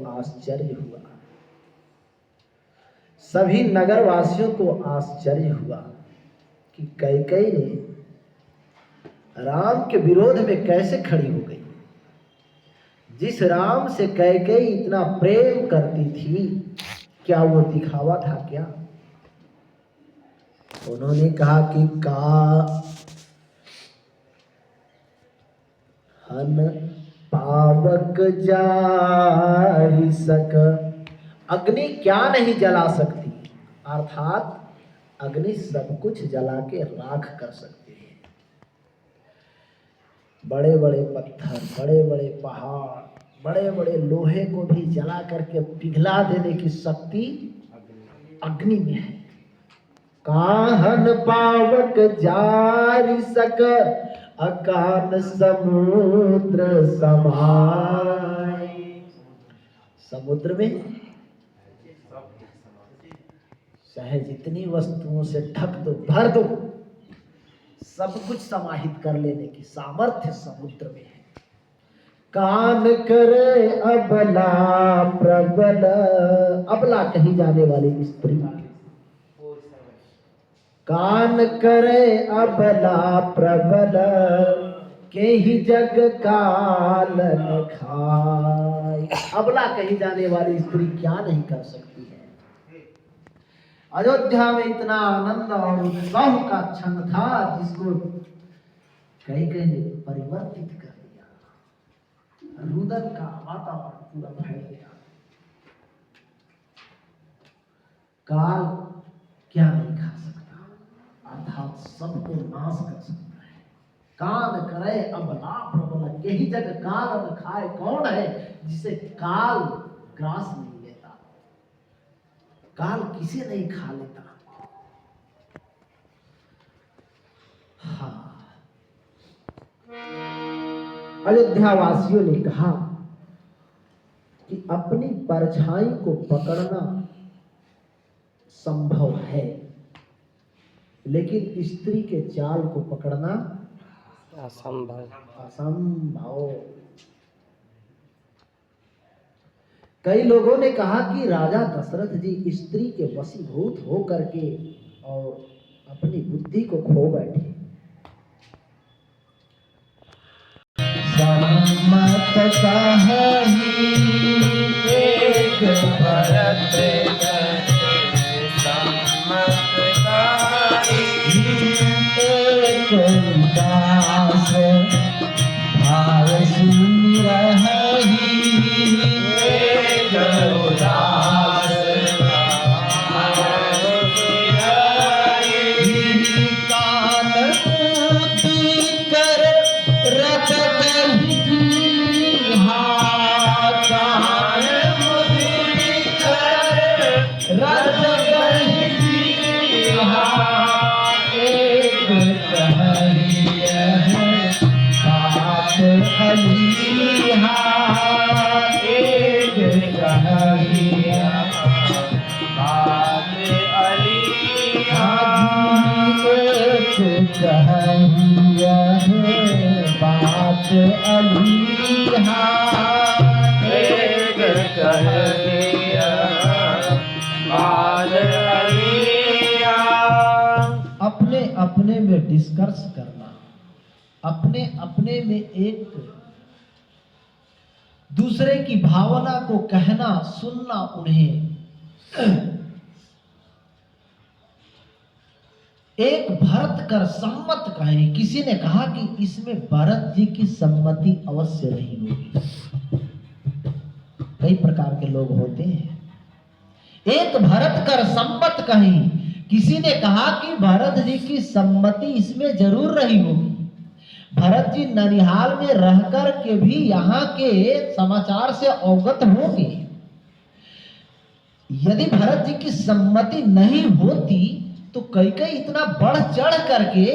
आश्चर्य हुआ, सभी नगरवासियों को आश्चर्य हुआ कि कैकेयी ने राम के विरोध में कैसे खड़ी हो गई। जिस राम से कैकेयी इतना प्रेम करती थी, क्या वो दिखावा था क्या? उन्होंने कहा कि हन पावक जाहि सक, अग्नि क्या नहीं जला सकती, अर्थात अग्नि सब कुछ जला के राख कर सकती है। बड़े बड़े पत्थर, बड़े बड़े पहाड़, बड़े बड़े लोहे को भी जला करके पिघला देने की शक्ति अग्नि में है। काहन पावक जारि सक, अकान समुद्र समाय। समुद्र में चाहे जितनी वस्तुओं से ढक दो, भर दो, सब कुछ समाहित कर लेने की सामर्थ्य समुद्र में है। कान करे अबला प्रबल, अबला कही जाने वाली स्त्री, कान करे अबला प्रबल, के ही जग काल न खाय। अबला कही जाने वाली स्त्री क्या नहीं कर सकती है। अयोध्या में इतना आनंद और उत्साह का क्षण था जिसको कैकेयी ने परिवर्तित कर दिया। रुदन का वातावरण पूरा फैल गया। काल क्या नहीं खा सकता, अर्थात सबको नाश कर सकता है। कान करे अबला प्रबल, यही जग काल न खाए। कौन है जिसे काल ग्रास नहीं लेता, काल किसे नहीं खा लेता। हाँ, अयोध्या वासियों ने कहा कि अपनी परछाई को पकड़ना संभव है, लेकिन स्त्री के चाल को पकड़ना असंभव। कई लोगों ने कहा कि राजा दशरथ जी स्त्री के वशीभूत हो करके और अपनी बुद्धि को खो बैठे। सम्मत कहानी एक भरत सम्मत कहानी एक उदास भाव सुन रही एक उदास कान पूती कर रथ बात अलीहा एक कहिया बात अलीहा। अपने अपने में डिस्कस करना, अपने अपने में एक दूसरे की भावना को कहना सुनना उन्हें एक भरत कर सम्मत कहें। किसी ने कहा कि इसमें भरत जी की सम्मति अवश्य नहीं होगी। कई प्रकार के लोग होते हैं। एक भरत कर सम्मत कहें। किसी ने कहा कि भरत जी की सम्मति इसमें जरूर रही होगी। भरत जी ननिहाल में रहकर के भी यहाँ के समाचार से अवगत होंगे। यदि भरत जी की सम्मति नहीं होती तो कैकेयी इतना बढ़ चढ़ करके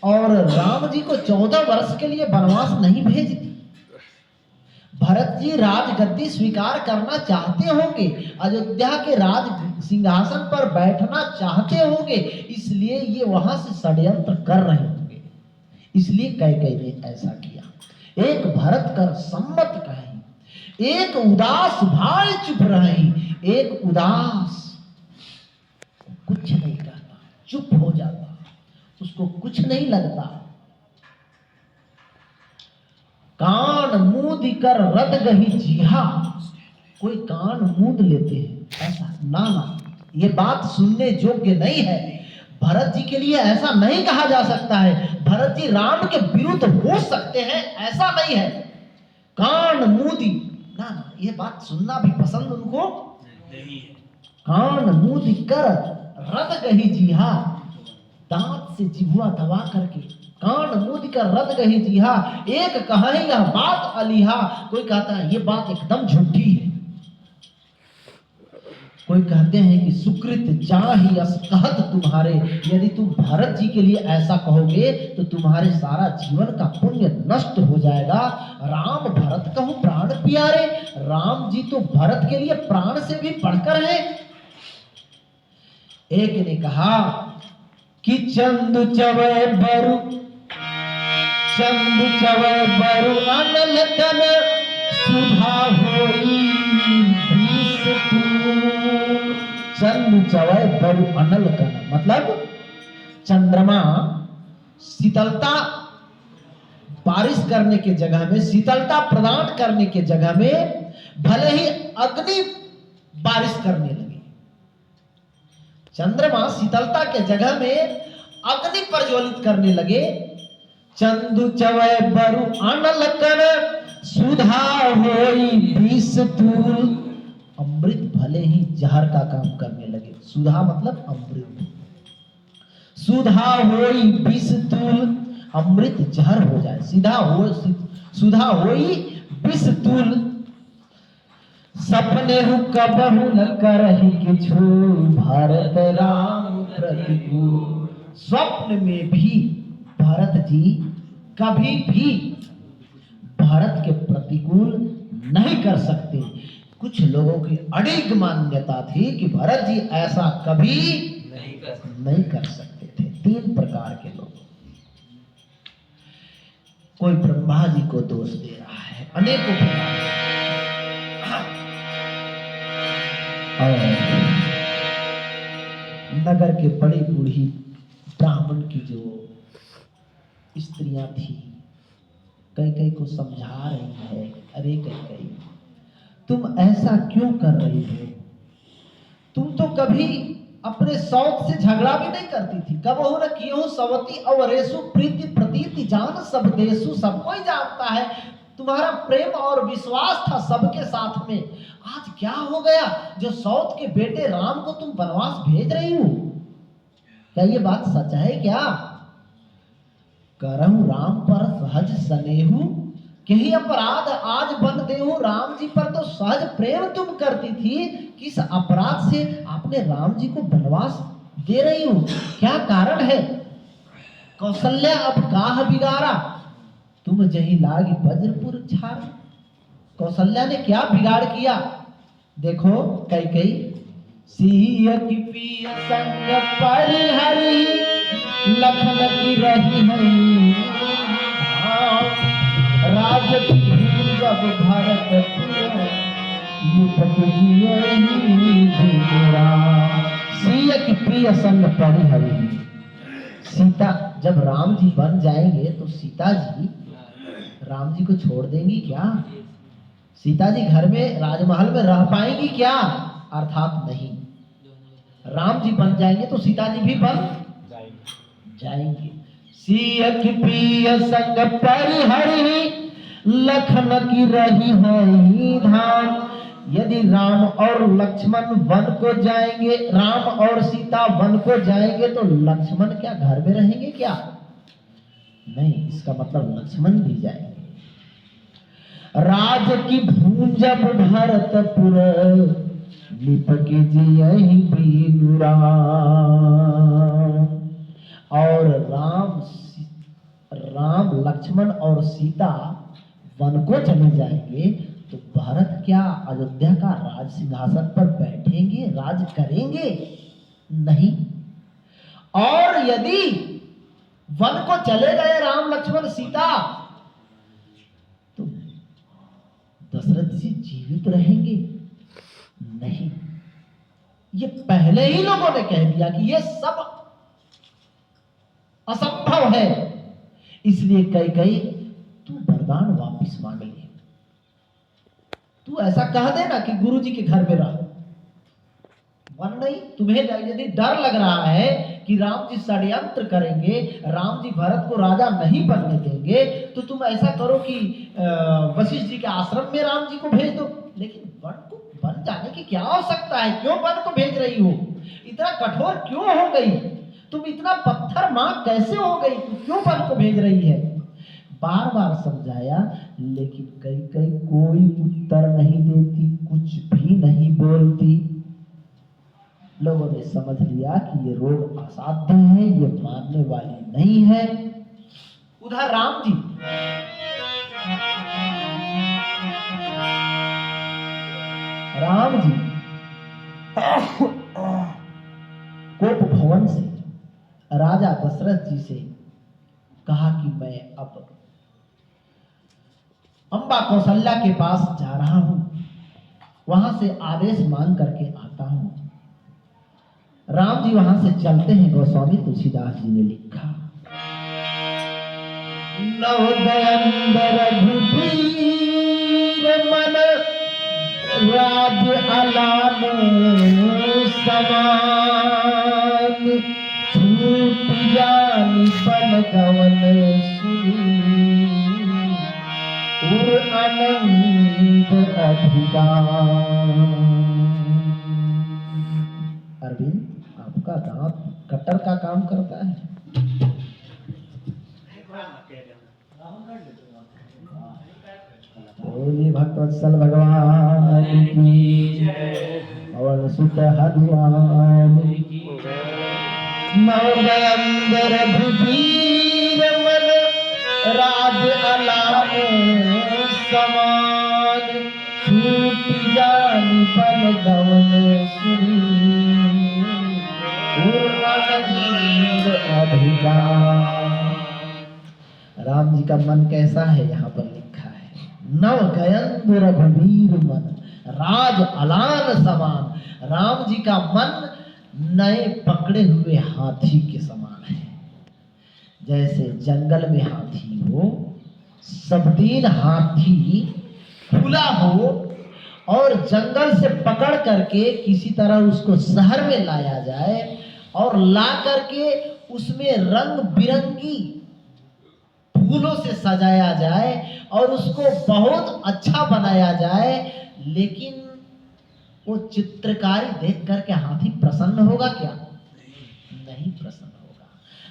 और राम जी को 14 वर्ष के लिए वनवास नहीं भेजती। भरत जी राजगद्दी स्वीकार करना चाहते होंगे, अयोध्या के राज सिंहासन पर बैठना चाहते होंगे, इसलिए ये वहां से षड्यंत्र कर रहे होंगे। इसलिए कैकेयी ने ऐसा किया। एक भरत कर सम्मत कहें, एक उदास भाई चुप रहे। एक उदास कुछ नहीं कहता, चुप हो जाता, उसको कुछ नहीं लगता। कान मूद कर रद गही जीहा। कोई कान मूद लेते हैं ऐसा ना, ये बात सुनने योग्य नहीं है। भरत जी के लिए ऐसा नहीं कहा जा सकता है। भरत जी राम के विरुद्ध हो सकते हैं ऐसा नहीं है। कान मूदी ना, ये बात सुनना भी पसंद उनको नहीं है। कान मूदी कर रद गही जीहा, दांत से जिह्वा दबा करके कान मूद कर रद गही जीहा। एक कहे यह बात अलीहा। कोई कहता है ये बात एकदम झूठी है। कोई कहते हैं कि सुकृत जाहि अस कहत तुम्हारे। यदि तुम भरत जी के लिए ऐसा कहोगे तो तुम्हारे सारा जीवन का पुण्य नष्ट हो जाएगा। राम भरत कहूं प्राण प्यारे। राम जी तो भरत के लिए प्राण से भी बढ़कर है। एक ने कहा कि चंदु चवै बरु अनल कन सुधा होई बीस तूल। चंदु चवै बरु अनल कन मतलब चंद्रमा शीतलता बारिश करने के जगह में, शीतलता प्रदान करने के जगह में भले ही अग्नि बारिश करने लगे। चंद्रमा शीतलता के जगह में अग्नि प्रज्वलित करने लगे। चंदु चवै बरु अनल कर सुधा होई बीस तूल। अमृत भले ही जहर का काम करने लगे। सुधा मतलब अमृत। सुधा होई बीस तूल, अमृत जहर हो जाए। सुधा होई बीस तूल। सपने कबहु न करहि किछु भरत राम प्रतिकूल। स्वप्न में भी भरत जी कभी भी भारत के प्रतिकूल नहीं कर सकते। कुछ लोगों की अड़िग मान्यता थी कि भरत जी ऐसा कभी नहीं कर सकते थे। तीन प्रकार के लोग। कोई ब्रह्मा जी को दोष दे रहा है, अनेकों प्रकार। और नगर के बड़ी बूढ़ी ब्राह्मण की जो स्त्रियां थी, कई कई को समझा रही है, अरे कई कई तुम ऐसा क्यों कर रही हो? तुम तो कभी अपने सौत से झगड़ा भी नहीं करती थी। कबहु न कियो सवती अवरेशु प्रीति प्रतीति जान सब देशु। सब कोई जानता है तुम्हारा प्रेम और विश्वास था सबके साथ में। आज क्या हो गया जो सौत के बेटे राम को तुम वनवास भेज रही हो? क्या ये बात सच है क्या? करहु राम पर सहज स्नेहु, यही अपराध आज बन देहु। राम जी पर तो सहज प्रेम तुम करती थी, किस अपराध से आपने राम जी को वनवास दे रही हो? क्या कारण है? कौशल्या अब काह बिगाड़ा, तुम जही लागी वज्रपुर छाड़। कौशल्या ने क्या बिगाड़ किया? देखो कैकेयी, सिया की पिया संग परिहरी, लखन की रही हरी जब भरत सिया की प्रिय संग परिहरी। सीता, जब राम जी बन जाएंगे तो सीता जी राम जी को छोड़ देंगी क्या? सीता जी घर में राजमहल में रह पाएंगी क्या? अर्थात नहीं। राम जी बन जाएंगे तो सीता जी भी बन जाएंगे। सिया की प्रिय संग परिहरी, लखन की रही है धाम। यदि राम और लक्ष्मण वन को जाएंगे, राम और सीता वन को जाएंगे तो लक्ष्मण क्या घर में रहेंगे क्या? नहीं, इसका मतलब लक्ष्मण भी जाएंगे। राज की भूंजब भरतपुर, लिपके जियहि बीनु राम। और राम लक्ष्मण और सीता वन को चले जाएंगे तो भरत क्या अयोध्या का राज सिंहासन पर बैठेंगे, राज करेंगे? नहीं। और यदि वन को चले गए राम लक्ष्मण सीता तो दशरथ जी जीवित रहेंगे? नहीं। ये पहले ही लोगों ने कह दिया कि ये सब असंभव है। इसलिए कैकेयी, तू वरदान वापिस मांग ले। तू ऐसा कह देना कि गुरुजी के घर में रह। वन नहीं, तुम्हें यदि डर लग रहा है कि राम जी षड्यंत्र करेंगे, राम जी भरत को राजा नहीं बनने देंगे, तो तुम ऐसा करो कि वशिष्ठ जी के आश्रम में राम जी को भेज दो। लेकिन वन को बन जाने की क्या आवश्यकता है? क्यों वन को भेज रही हो? इतना कठोर क्यों हो गई तुम? इतना पत्थर मां कैसे हो गई? तुम क्यों वन को भेज रही है? बार बार समझाया, लेकिन कैकेयी कोई उत्तर नहीं देती, कुछ भी नहीं बोलती। लोगों ने समझ लिया कि ये रोग असाध्य है, ये मानने वाली नहीं है। उधर राम जी कोप भवन से राजा दशरथ जी से कहा कि मैं अब अम्बा कौशल्या के पास जा रहा हूं, वहां से आदेश मांग करके आता हूं। राम जी वहां से चलते हैं। गोस्वामी तुलसीदास जी ने लिखा, नवोदय रघुबीर मन राज अलान समान, छूट जानी पल गवन सुनी, उर आनंद अधिकार। अरविंद, आपका दांत कटर का काम करता है। बोलिए भक्तवत्सल भगवान की जय, पवन सुत हनुमान की जय। नवदयंदर भूपीर मन राज अलाम समान, छूट जानी पल गवन सुनी, उर आनंद अधिकार। राम जी का मन कैसा है यहाँ पर लिखा है, नव गयंद रघुवीर मन राज अलान समान। राम जी का मन नए पकड़े हुए हाथी के समान है। जैसे जंगल में हाथी हो, सब दिन हाथी खुला हो और जंगल से पकड़ करके किसी तरह उसको शहर में लाया जाए और ला करके उसमें रंग बिरंगी फूलों से सजाया जाए और उसको बहुत अच्छा बनाया जाए, लेकिन वो चित्रकारी देख करके हाथी प्रसन्न होगा क्या? नहीं प्रसन्न होगा।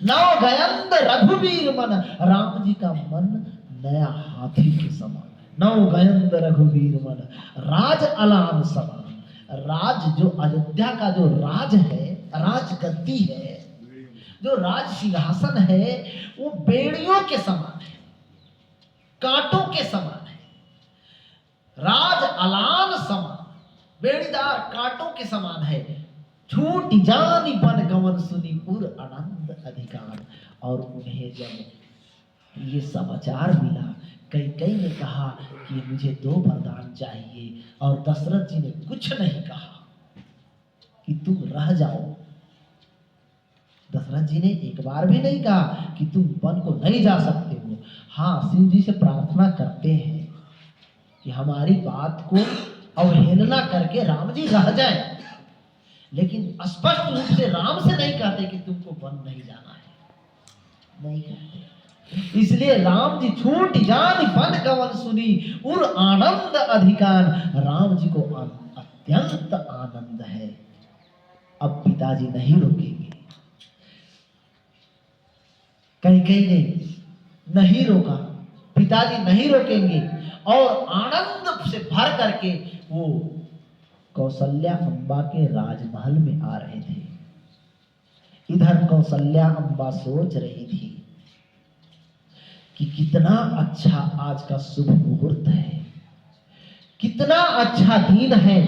नव गयंद रघुवीर मन, राम जी का मन नया हाथी के समान। नव गयंद रघुवीर मन राज अलान समान। राज जो अयोध्या का जो राज है, राज गद्दी है, जो राज सिंहासन है, वो बेड़ियों के समान है, कांटों के समान है। राज अलान समान, बेड़ीदार कांटों के समान है। छूट जानी बन गवन सुनी उर आनंद अधिकार। और उन्हें जब ये समाचार मिला, कैकेयी ने कहा कि मुझे 2 वरदान चाहिए, और दशरथ जी ने कुछ नहीं कहा कि तुम रह जाओ। दशरथ जी ने एक बार भी नहीं कहा कि तुम वन को नहीं जा सकते हो। हाँ, शिव जी से प्रार्थना करते हैं कि हमारी बात को अवहेलना करके राम जी रह जाएं, लेकिन स्पष्ट रूप से राम से नहीं कहते कि तुमको वन नहीं जाना है, नहीं कहते। इसलिए राम जी छूट जान बन गवन सुनी उर आनंद अधिकार। राम जी को अत्यंत आनंद है, अब पिताजी नहीं रोकेंगे। कैकेयी ने नहीं रोका, पिताजी नहीं रोकेंगे, और आनंद से भर करके वो कौशल्या अम्बा के राजमहल में आ रहे थे। इधर कौशल्या अम्बा सोच रही थी कि कितना अच्छा आज का शुभ मुहूर्त है, कितना अच्छा दिन है,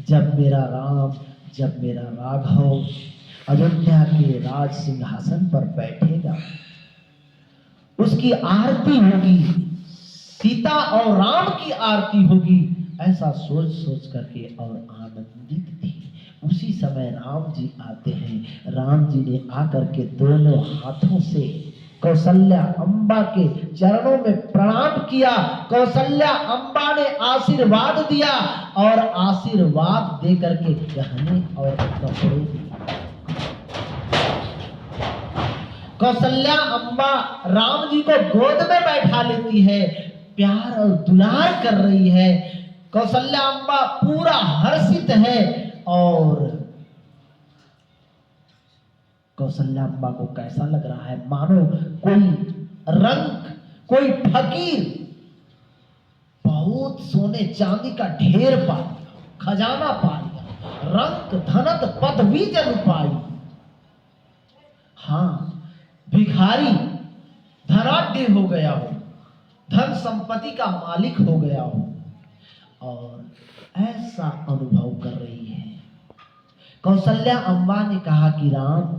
जब मेरा राम, जब मेरा राघव अयोध्या के राज सिंहासन पर बैठेगा, उसकी आरती होगी, सीता और राम की आरती होगी। ऐसा सोच सोच करके और आनंदित थी। उसी समय राम जी आते हैं। राम जी ने आकर के दोनों हाथों से कौशल्या अम्बा के चरणों में प्रणाम किया। कौशल्या अम्बा ने आशीर्वाद दिया, और आशीर्वाद देकर के गहने और कपड़े दिए। कौशल्या अम्बा राम जी को गोद में बैठा लेती है, प्यार और दुलार कर रही है। कौशल्या अम्बा पूरा हर्षित है, और कौशल्या अम्बा को कैसा लग रहा है, मानो कोई रंक, कोई फकीर बहुत सोने चांदी का ढेर पा लिया, खजाना पा लिया, रंक धनत पदवी जन पाई। हाँ, भिखारी धनाढ्य हो गया हो, धन संपत्ति का मालिक हो गया हो, और ऐसा अनुभव कर रही है। कौशल्या अम्बा ने कहा कि राम,